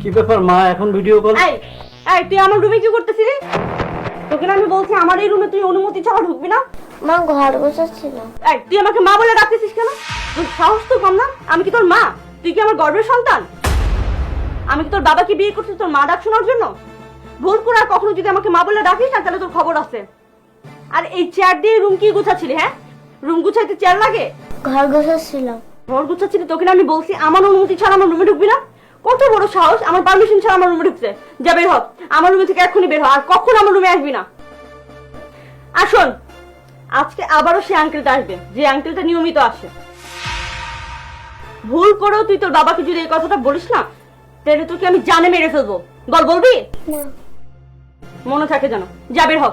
কি ব্যাপার মা, এখন ভিডিও কল? এই এই তুই আমার রুমে কি করতেছিলি? তোকে না আমি বলছি আমার এই রুমে তুই অনুমতি ছাড়া ঢুকবি না। মা ঘর গোছাচ্ছিল। এই তুই আমাকে মা বলে ডাকতেছিস কেন? তোর সাহস তো কম না? আমি কি তোর মা? তুই কি আমার গর্ভের সন্তান? আমি কি তোর বাবাকে বিয়ে করছি তোর মা ডাক শোনার জন্য? ভুল করে আর কখনো যদি আমাকে মা বলে ডাকিস না তাহলে তোর খবর আছে। আর এই চেয়ার দিয়ে রুম কি গুছাচ্ছিলি? হ্যাঁ, রুম গুছাইতে চেয়ার লাগে? ঘর গোছাচ্ছিলাম। ঘর গুছাচ্ছিলি, তোকে না আমি বলছি আমার অনুমতি ছাড়া আমার রুমে ঢুকবি না। কত বড় সাহস, আমার পারমিশন ছাড়া আমার রুমে ঢুকছে। যা বের হ, আমার রুমে থেকে এক্ষুনি বের হ, আর কখনো আমার রুমে আসবি না। আসুন, আজকে আবারও সে আঙ্কেলটা আসবে যে আঙ্কেলটা নিয়মিত আসে। ভুল করেও তুই তোর বাবাকে যদি এই কথাটা বলিস না তাহলে তোকে আমি জানে মেরে ফেলবো। বলবি? না। মনে থাকে যেন। যা বের হ।